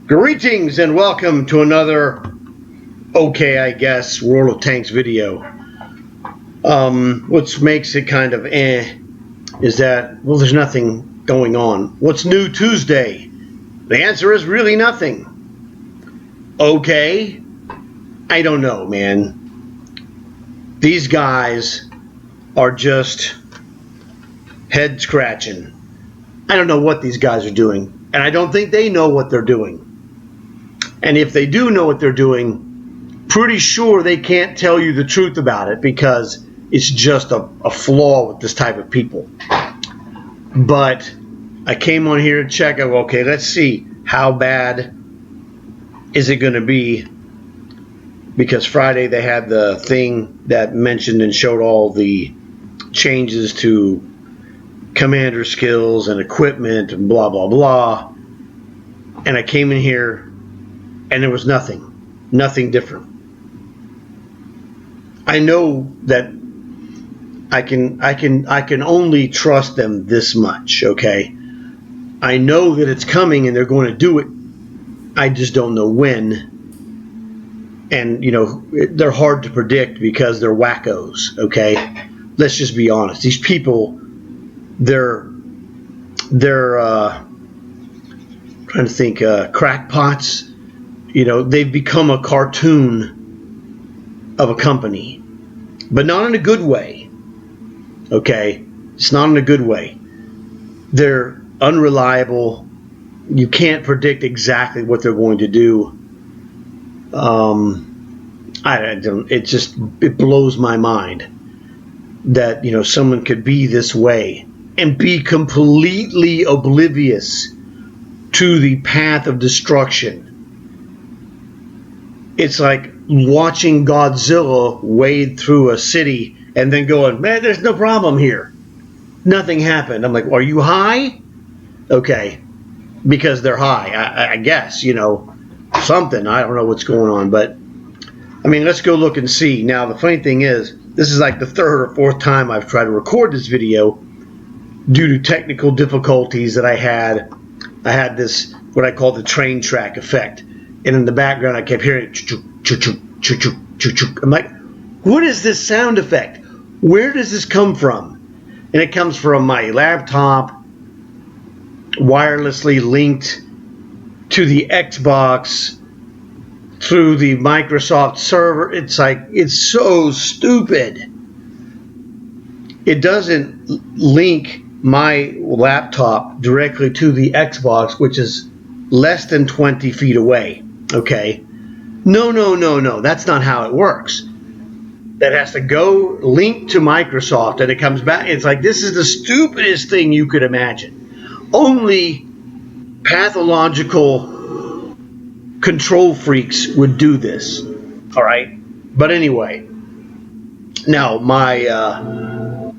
Greetings and welcome to another okay, I guess, World of Tanks video. What makes it kind of is that, well, there's nothing going on. What's new Tuesday? The answer is really nothing. Okay? I don't know, man. These guys are just head scratching. I don't know what these guys are doing, and I don't think they know what they're doing. And if they do know what they're doing, pretty sure they can't tell you the truth about it because it's just a flaw with this type of people. But I came on here to check out, okay, let's see how bad is it going to be, because Friday they had the thing that mentioned and showed all the changes to commander skills and equipment and blah, blah, blah. And I came in here and there was nothing different. I know that I can only trust them this much, okay? I know that it's coming and they're going to do it. I just don't know when. And, you know, they're hard to predict because they're wackos, okay? Let's just be honest. These people, they're trying to think, crackpots. You know, they've become a cartoon of a company, but not in a good way. Okay? It's not in a good way. They're unreliable. You can't predict exactly what they're going to do. It blows my mind that, you know, someone could be this way and be completely oblivious to the path of destruction. It's like watching Godzilla wade through a city and then going, man, there's no problem here. Nothing happened. I'm like, are you high? Okay. Because they're high, I guess, you know, something. I don't know what's going on. But, I mean, let's go look and see. Now, the funny thing is, this is like the third or fourth time I've tried to record this video due to technical difficulties that I had. I had this, what I call the train track effect. And in the background, I kept hearing choo-choo. I'm like, what is this sound effect? Where does this come from? And it comes from my laptop, wirelessly linked to the Xbox through the Microsoft server. It's like, it's so stupid. It doesn't link my laptop directly to the Xbox, which is less than 20 feet away. Okay? No. That's not how it works. That has to go link to Microsoft and it comes back. It's like, this is the stupidest thing you could imagine. Only pathological control freaks would do this. All right? But anyway, now my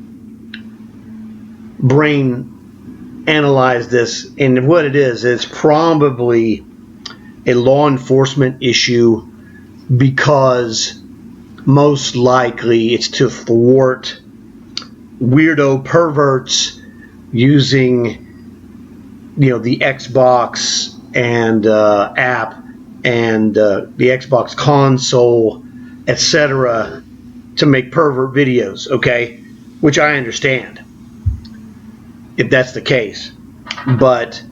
brain analyzed this, and what it is, it's probably a law enforcement issue, because most likely it's to thwart weirdo perverts using, you know, the Xbox and app and the Xbox console, etc., to make pervert videos, okay? Which I understand, if that's the case. But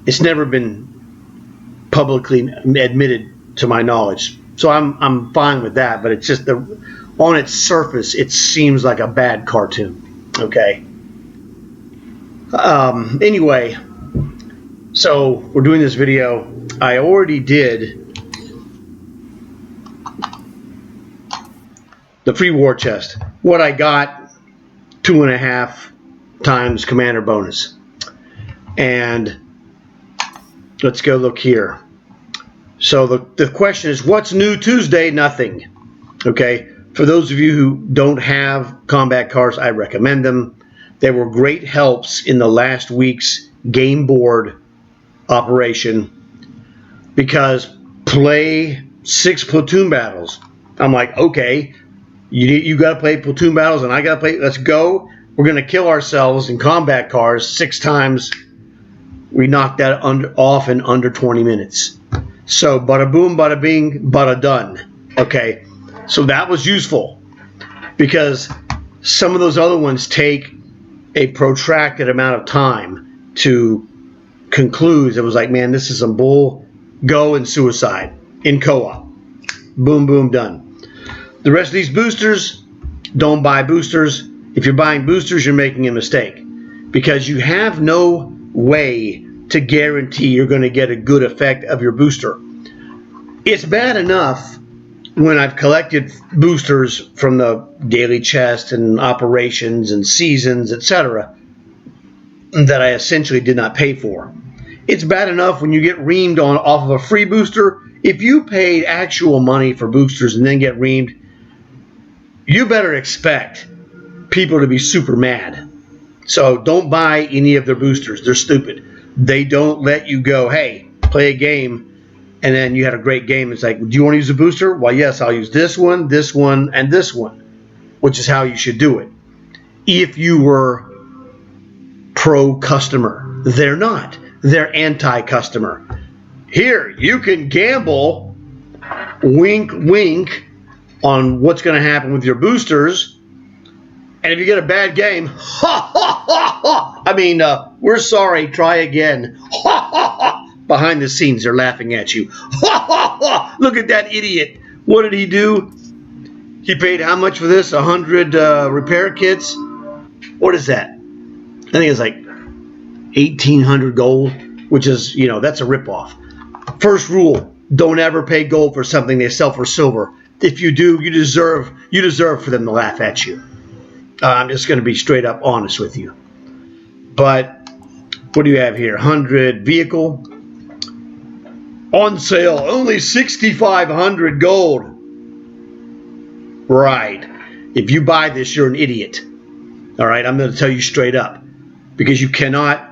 it's never been publicly admitted to my knowledge. So I'm fine with that, but it's just on its surface, it seems like a bad cartoon. Okay. Anyway, so we're doing this video. I already did the free war chest. What I got, 2.5 times commander bonus. And let's go look here. So the question is, what's new Tuesday? Nothing. Okay. For those of you who don't have combat cars, I recommend them. They were great helps in the last week's game board operation, because play 6 platoon battles. I'm like, okay, you got to play platoon battles and I got to play. Let's go. We're going to kill ourselves in combat cars 6 times. We knocked that off in under 20 minutes. So bada boom, bada bing, bada done. Okay, so that was useful because some of those other ones take a protracted amount of time to conclude. It was like, man, this is some bull. Go and suicide in co-op. Boom, boom, done. The rest of these boosters, don't buy boosters. If you're buying boosters, you're making a mistake because you have no way to guarantee you're going to get a good effect of your booster. It's bad enough when I've collected boosters from the daily chest and operations and seasons, etc., that I essentially did not pay for. It's bad enough when you get reamed off of a free booster. If you paid actual money for boosters and then get reamed, you better expect people to be super mad. So don't buy any of their boosters. They're stupid. They don't let you go, hey, play a game, and then you had a great game. It's like, do you want to use a booster? Well, yes, I'll use this one, and this one, which is how you should do it. If you were pro-customer. They're not. They're anti-customer. Here, you can gamble, wink, wink, on what's going to happen with your boosters. And if you get a bad game, ha, ha, ha, ha. I mean, we're sorry, try again. Ha, ha, ha. Behind the scenes, they're laughing at you. Ha, ha, ha. Look at that idiot. What did he do? He paid how much for this? 100 repair kits? What is that? I think it's like 1,800 gold, which is, that's a ripoff. First rule, don't ever pay gold for something they sell for silver. If you do, you deserve for them to laugh at you. I'm just going to be straight up honest with you. But what do you have here? 100 vehicle. On sale, only 6,500 gold. Right. If you buy this, you're an idiot. All right, I'm going to tell you straight up. Because you cannot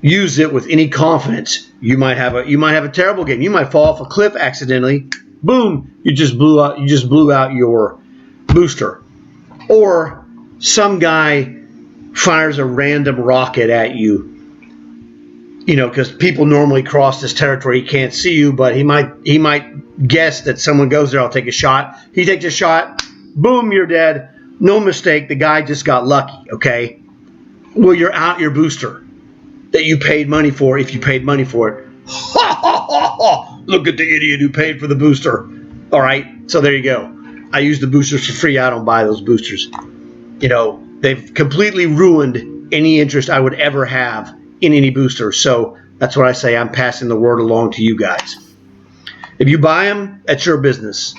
use it with any confidence. You might have a terrible game. You might fall off a cliff accidentally. Boom, you just blew out your booster. Or some guy fires a random rocket at you. Because people normally cross this territory. He can't see you, but he might guess that someone goes there. I'll take a shot. He takes a shot. Boom, you're dead. No mistake. The guy just got lucky. Okay. Well, you're out your booster that you paid money for. If you paid money for it, ha ha ha ha! Look at the idiot who paid for the booster. All right. So there you go. I use the boosters for free. I don't buy those boosters. They've completely ruined any interest I would ever have in any booster. So that's what I say. I'm passing the word along to you guys. If you buy them, that's your business.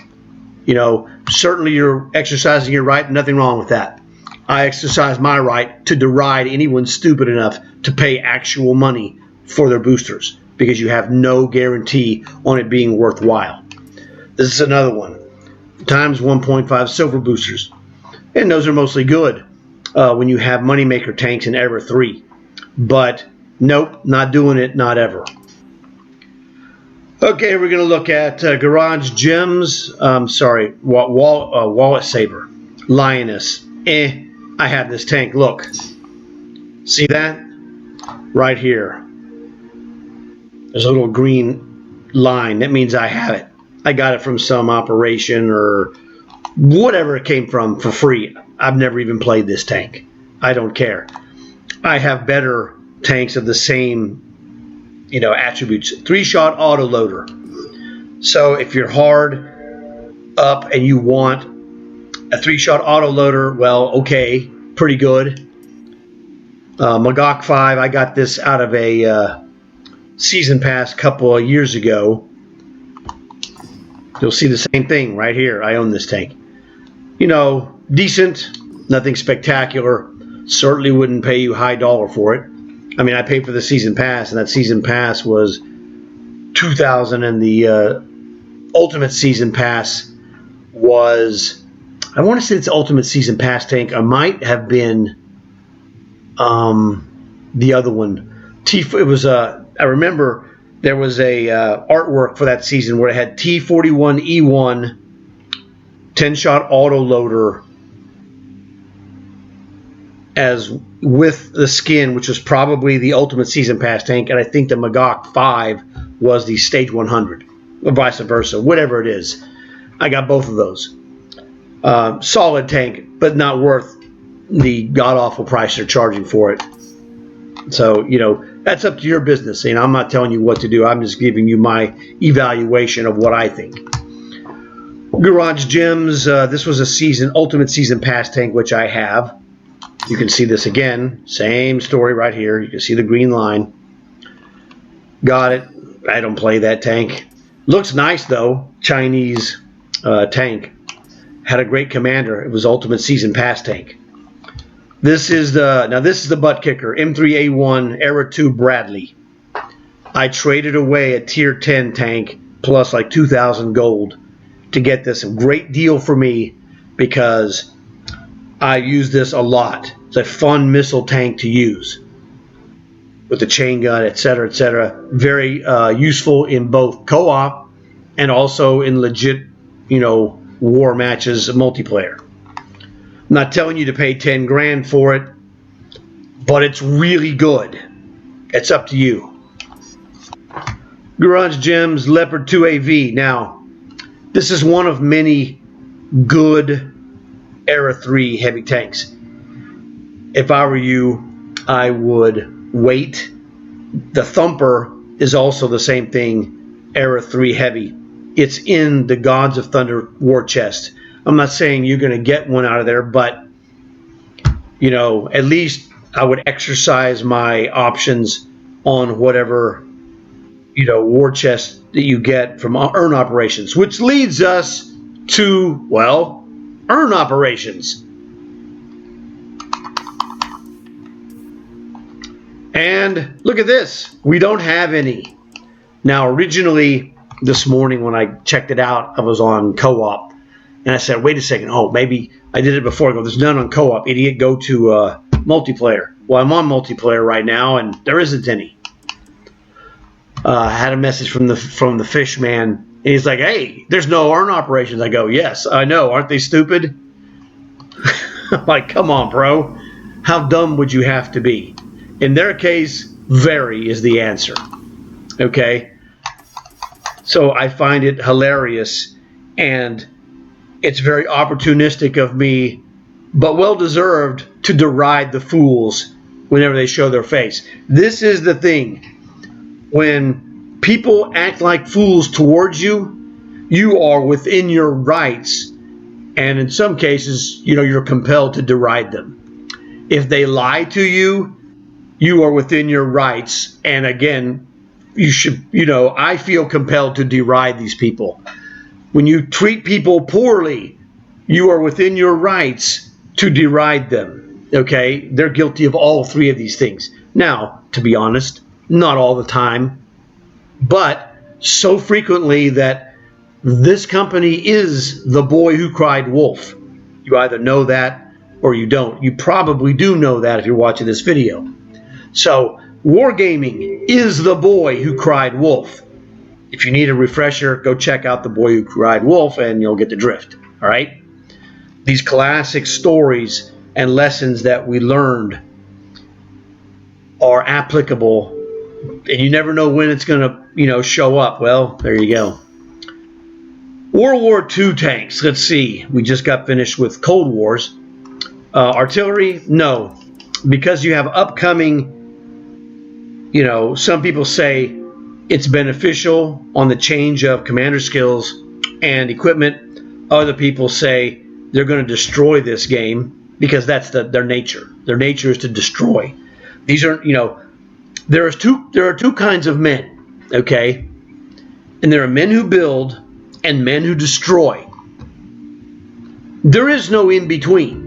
Certainly you're exercising your right. Nothing wrong with that. I exercise my right to deride anyone stupid enough to pay actual money for their boosters because you have no guarantee on it being worthwhile. This is another one. Times 1.5 silver boosters. And those are mostly good when you have moneymaker tanks in Ever 3. But nope, not doing it, not ever. Okay, we're going to look at Garage Gems. Wallet Saber. Lioness. I have this tank. Look. See that? Right here. There's a little green line. That means I have it. I got it from some operation or whatever it came from for free. I've never even played this tank. I don't care. I have better tanks of the same, attributes. 3-shot autoloader. So if you're hard up and you want a 3-shot autoloader, well, okay, pretty good. Magok 5, I got this out of a season pass a couple of years ago. You'll see the same thing right here. I own this tank. Decent, nothing spectacular. Certainly wouldn't pay you high dollar for it. I mean, I paid for the season pass, and that season pass was $2,000, and the ultimate season pass was, I want to say it's ultimate season pass tank. I might have been the other one. It was I remember there was a artwork for that season where it had T41E1 10-shot autoloader as with the skin, which was probably the ultimate season pass tank, and I think the Magok 5 was the stage 100. or vice versa, whatever it is. I got both of those. Solid tank, but not worth the god-awful price they're charging for it. So, that's up to your business. And I'm not telling you what to do. I'm just giving you my evaluation of what I think. Garage Gems, this was a Ultimate Season Pass tank, which I have. You can see this again. Same story right here. You can see the green line. Got it. I don't play that tank. Looks nice, though. Chinese tank. Had a great commander. It was Ultimate Season Pass tank. This is the butt kicker. M3A1 Era 2 Bradley. I traded away a tier 10 tank plus like 2,000 gold to get this. A great deal for me because I use this a lot. It's a fun missile tank to use with the chain gun, etc., etc. Very useful in both co-op and also in legit, war matches, multiplayer. I'm not telling you to pay 10 grand for it, but it's really good. It's up to you. Garage Gems Leopard 2AV. Now, this is one of many good Era 3 heavy tanks. If I were you, I would wait. The Thumper is also the same thing, Era 3 heavy. It's in the Gods of Thunder war chest. I'm not saying you're going to get one out of there, but, at least I would exercise my options on whatever, war chest that you get from earn operations, which leads us to, earn operations. And look at this. We don't have any. Now, originally, this morning when I checked it out, I was on co-op. And I said, wait a second. Oh, maybe I did it before. I go, there's none on co-op. Idiot, go to multiplayer. Well, I'm on multiplayer right now, and there isn't any. I had a message from the fish man, and he's like, hey, there's no earn operations. I go, yes, I know. Aren't they stupid? I'm like, come on, bro. How dumb would you have to be? In their case, very is the answer. Okay? So I find it hilarious, and it's very opportunistic of me, but well-deserved, to deride the fools whenever they show their face. This is the thing. When people act like fools towards you, you are within your rights, and in some cases, you're compelled to deride them. If they lie to you, you are within your rights, and again, you should, I feel compelled to deride these people. When you treat people poorly, you are within your rights to deride them. Okay? They're guilty of all three of these things. Now, to be honest, not all the time, but so frequently that this company is the boy who cried wolf. You either know that or you don't. You probably do know that if you're watching this video. So, Wargaming is the boy who cried wolf. If you need a refresher, go check out The Boy Who Cried Wolf and you'll get the drift. All right? These classic stories and lessons that we learned are applicable, and you never know when it's going to, show up. Well, there you go. World War II tanks. Let's see. We just got finished with Cold Wars. Artillery? No. Because you have upcoming, some people say it's beneficial on the change of commander skills and equipment. Other people say they're going to destroy this game because that's their nature. Their nature is to destroy. These are, there are two kinds of men, okay? And there are men who build and men who destroy. There is no in between.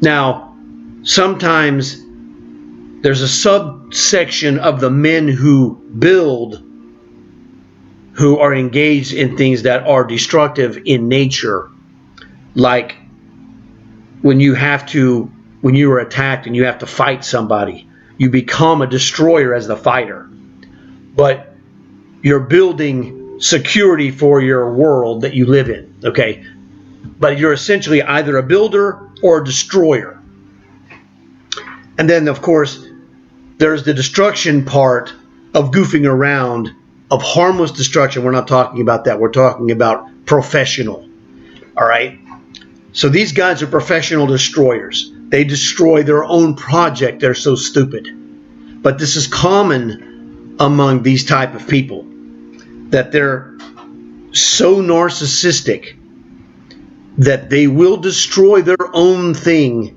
Now, sometimes there's a subsection of the men who build who are engaged in things that are destructive in nature, like when you are attacked and you have to fight somebody, you become a destroyer as the fighter, but you're building security for your world that you live in, okay? But you're essentially either a builder or a destroyer. And then, of course, there's the destruction part of goofing around of harmless destruction. We're not talking about that. We're talking about professional. All right? So these guys are professional destroyers. They destroy their own project. They're so stupid. But this is common among these type of people, that they're so narcissistic that they will destroy their own thing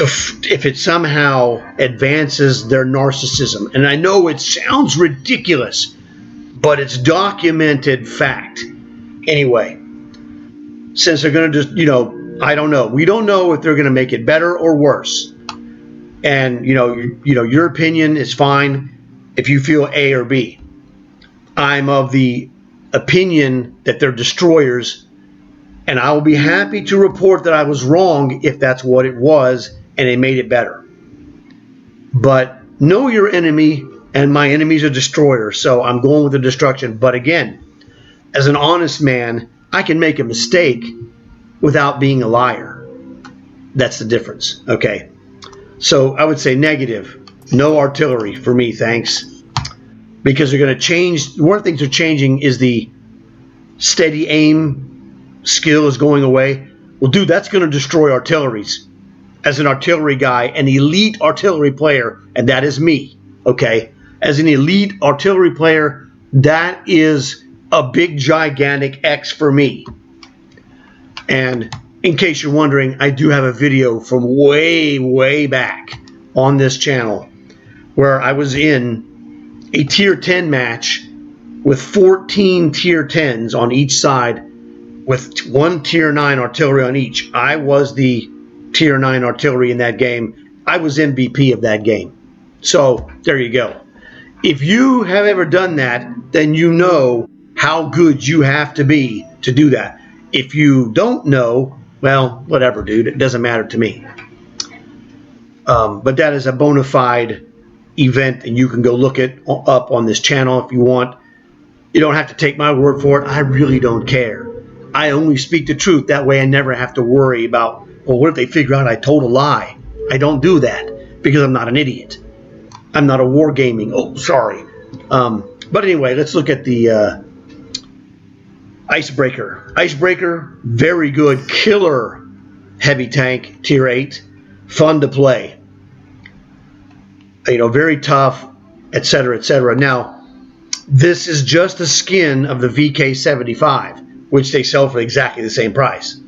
if it somehow advances their narcissism. And I know it sounds ridiculous, but it's documented fact. Anyway, since they're going to just, I don't know. We don't know if they're going to make it better or worse. And, your opinion is fine if you feel A or B. I'm of the opinion that they're destroyers, and I will be happy to report that I was wrong if that's what it was and they made it better. But know your enemy, and my enemy's a destroyer, so I'm going with the destruction. But again, as an honest man, I can make a mistake without being a liar. That's the difference, okay? So I would say negative. No artillery for me, thanks. Because they're going to change. One of the things they're changing is the steady aim skill is going away. Well, dude, that's going to destroy artilleries. As an artillery guy, an elite artillery player, and that is me, okay? As an elite artillery player, that is a big, gigantic X for me. And in case you're wondering, I do have a video from way, way back on this channel where I was in a tier 10 match with 14 tier 10s on each side with one tier 9 artillery on each. I was the tier 9 artillery in that game. I was MVP of that game. So there you go. If you have ever done that, then you know how good you have to be to do that. If you don't know, well, whatever, dude. It doesn't matter to me. But that is a bona fide event, and you can go look it up on this channel if you want. You don't have to take my word for it. I really don't care. I only speak the truth. That way I never have to worry about, well, what if they figure out I told a lie? I don't do that because I'm not an idiot. I'm not a wargaming. Oh, sorry. But anyway, let's look at the Icebreaker. Icebreaker, very good. Killer heavy tank, tier 8. Fun to play. Very tough, etc., etc. Now, this is just a skin of the VK75, which they sell for exactly the same price.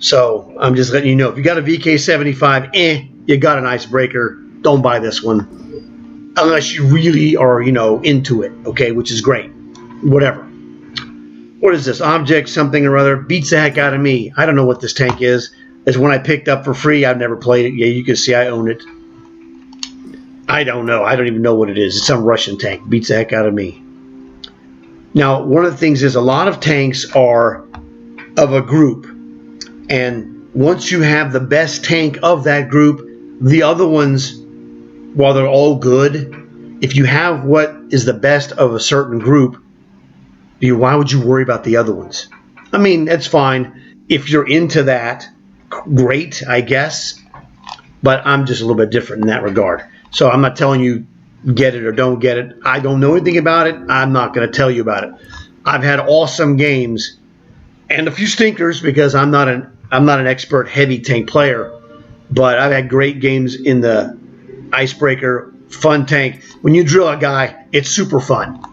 So I'm just letting you know, if you got a VK75, you got an Icebreaker. Don't buy this one unless you really are, into it. Okay, which is great. Whatever. What is this? Object something or other. Beats the heck out of me. I don't know what this tank is. It's one I picked up for free. I've never played it. Yeah, you can see I own it. I don't know. I don't even know what it is. It's some Russian tank. Beats the heck out of me. Now, one of the things is a lot of tanks are of a group. And once you have the best tank of that group, the other ones, while they're all good, if you have what is the best of a certain group, why would you worry about the other ones? I mean, that's fine. If you're into that, great, I guess. But I'm just a little bit different in that regard. So I'm not telling you get it or don't get it. I don't know anything about it. I'm not going to tell you about it. I've had awesome games and a few stinkers because I'm not an expert heavy tank player. But I've had great games in the Icebreaker, fun tank. When you drill a guy, it's super fun.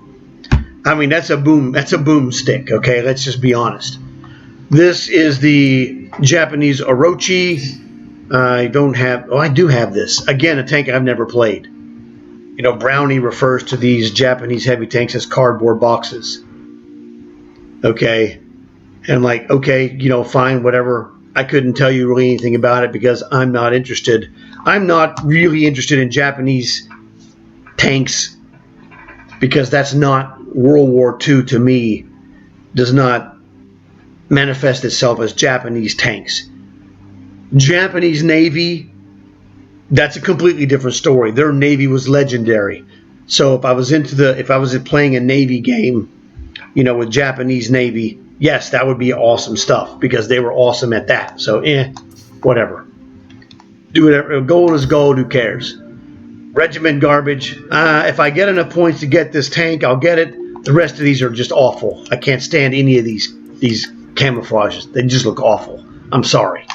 I mean, that's a boomstick, okay? Let's just be honest. This is the Japanese Orochi. I do have this. Again, a tank I've never played. Brownie refers to these Japanese heavy tanks as cardboard boxes. Okay? And okay, fine, whatever. I couldn't tell you really anything about it because I'm not interested. I'm not really interested in Japanese tanks because that's not World War II to me. Does not manifest itself as Japanese tanks. Japanese Navy, that's a completely different story. Their Navy was legendary. So if I was playing a Navy game, with Japanese Navy, yes, that would be awesome stuff because they were awesome at that. So, whatever. Do whatever. Gold is gold. Who cares? Regiment garbage. If I get enough points to get this tank, I'll get it. The rest of these are just awful. I can't stand any of these camouflages. They just look awful. I'm sorry.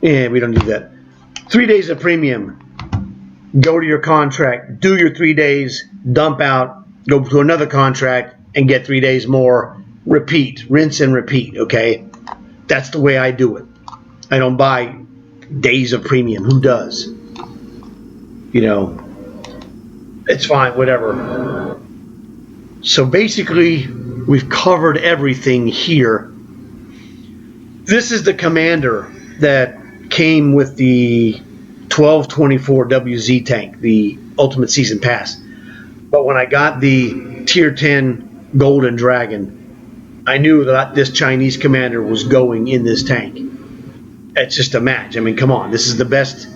Yeah, we don't do that. 3 days of premium. Go to your contract, do your 3 days, dump out, go to another contract, and get 3 days more. Repeat, rinse and repeat, okay? That's the way I do it. I don't buy days of premium. Who does? You know, it's fine, whatever. So basically, we've covered everything here. This is the commander that came with the 1224 WZ tank, the Ultimate Season Pass. But when I got the Tier 10 Golden Dragon, I knew that this Chinese commander was going in this tank. It's just a match. I mean, come on. This is the best.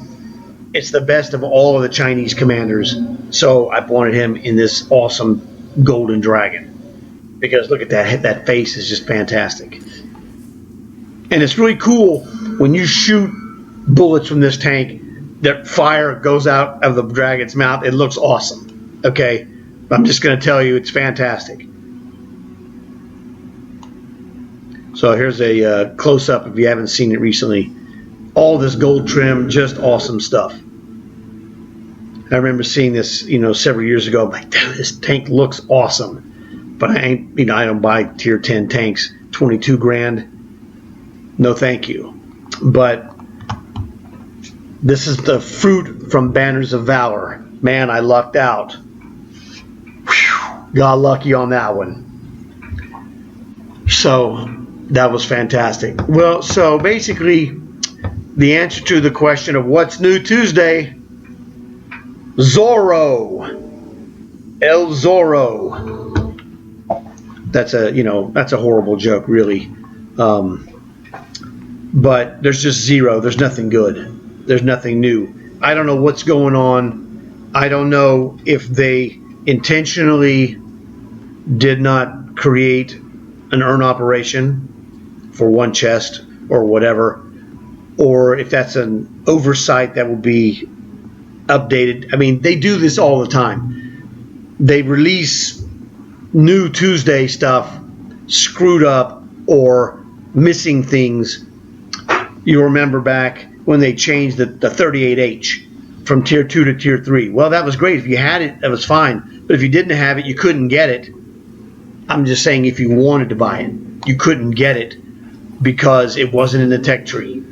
It's the best of all of the Chinese commanders. So I wanted him in this awesome Golden Dragon. Because look at that. That face is just fantastic. And it's really cool when you shoot bullets from this tank, that fire goes out of the dragon's mouth. It looks awesome. Okay? I'm just going to tell you, it's fantastic. So here's a close-up if you haven't seen it recently. All this gold trim, just awesome stuff. I remember seeing this, several years ago. I'm like, dude, this tank looks awesome. But I don't buy tier 10 tanks. 22 grand. No, thank you. But this is the fruit from Banners of Valor. Man, I lucked out. Whew, got lucky on that one. So that was fantastic. Well, so basically, the answer to the question of what's new Tuesday, Zorro. El Zorro. That's a horrible joke, really. But there's just zero. There's nothing good. There's nothing new. I don't know what's going on. I don't know if they intentionally did not create an earn operation for one chest or whatever, or if that's an oversight that will be updated. I mean, they do this all the time. They release new Tuesday stuff screwed up or missing things. You remember back when they changed the 38H from tier 2 to tier 3. Well, that was great. If you had it, that was fine. But if you didn't have it, you couldn't get it. I'm just saying, if you wanted to buy it, you couldn't get it because it wasn't in the tech tree.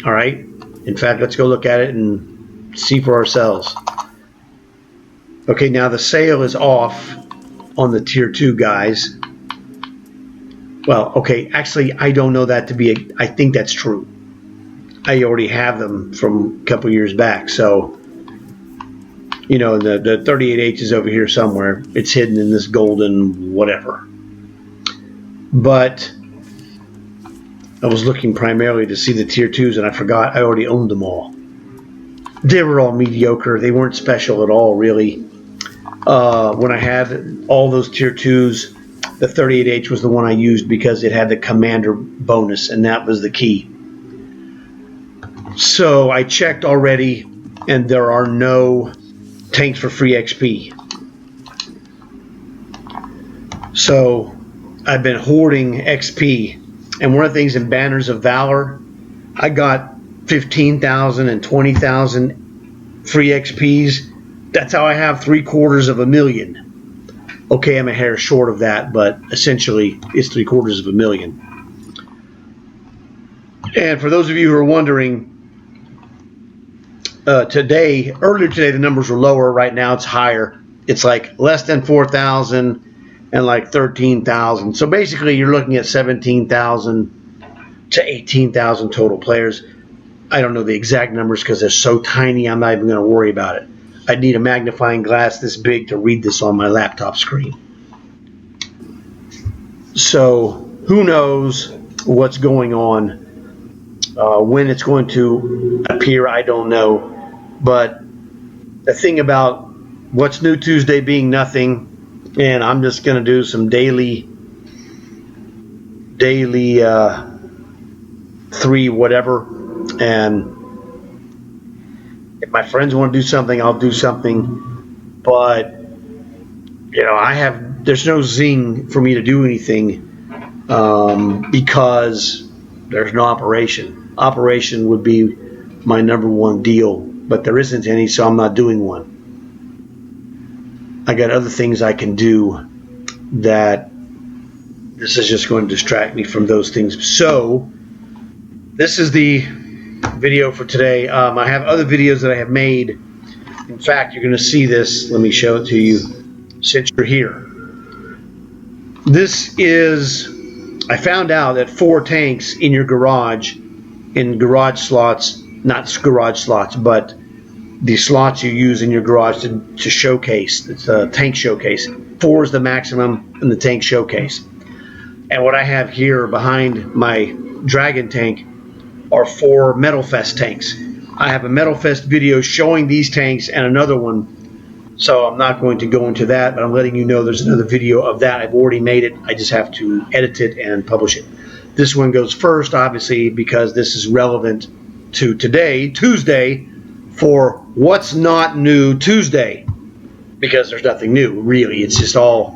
All right? In fact, let's go look at it and see for ourselves. Okay, now the sale is off on the tier 2 guys. Well, okay, actually, I don't know that to be I think that's true. I already have them from a couple years back, so the 38H is over here somewhere. It's hidden in this golden whatever. But I was looking primarily to see the tier 2s, and I forgot I already owned them all. They were all mediocre. They weren't special at all, really. When I had all those tier 2s, the 38H was the one I used because it had the commander bonus, and that was the key. So I checked already, and there are no tanks for free XP. So I've been hoarding XP, and one of the things in Banners of Valor, I got 15,000 and 20,000 free XPs. That's how I have 750,000. Okay, I'm a hair short of that, but essentially it's 750,000. And for those of you who are wondering, earlier today the numbers were lower. Right now it's higher. It's like less than 4,000 and like 13,000. So basically you're looking at 17,000 to 18,000 total players. I don't know the exact numbers because they're so tiny. I'm not even going to worry about it. I'd need a magnifying glass this big to read this on my laptop screen. So who knows what's going on, when it's going to appear, I don't know. But the thing about what's new Tuesday being nothing, and I'm just going to do some daily 3 whatever, and If my friends want to do something, I'll do something. But there's no zing for me to do anything because there's no operation. Operation would be my number one deal, but there isn't any, so I'm not doing one. I got other things I can do that this is just going to distract me from those things. So this is the video for today. I have other videos that I have made. In fact, you're going to see this. Let me show it to you since you're here. This is, I found out that 4 tanks in your garage, in garage slots, not garage slots, but the slots you use in your garage to showcase. It's a tank showcase. 4 is the maximum in the tank showcase. And what I have here behind my Dragon tank are 4 Metal Fest tanks. I have a Metal Fest video showing these tanks and another one, so I'm not going to go into that, but I'm letting you know there's another video of that. I've already made it. I just have to edit it and publish it. This one goes first, obviously, because this is relevant to today, Tuesday, for What's Not New Tuesday, because there's nothing new, really. It's just all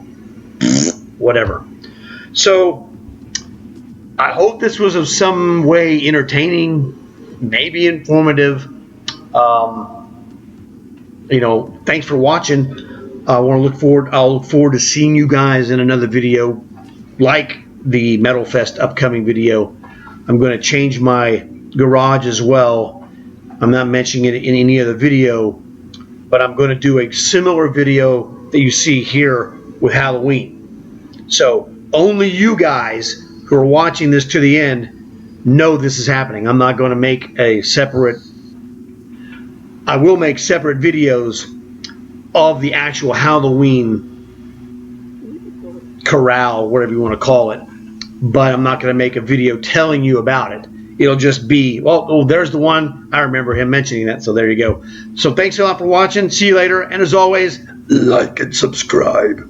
whatever. So I hope this was of some way entertaining, maybe informative. Thanks for watching. I'll look forward to seeing you guys in another video, like the Metal Fest upcoming video. I'm going to change my garage as well. I'm not mentioning it in any other video, but I'm going to do a similar video that you see here with Halloween. So only you guys who are watching this to the end know this is happening. I'm not going to make a separate, I will make separate videos of the actual Halloween corral, whatever you want to call it, but I'm not going to make a video telling you about it. It'll just be, there's the one. I remember him mentioning that, so there you go. So thanks a lot for watching. See you later, and as always, like and subscribe.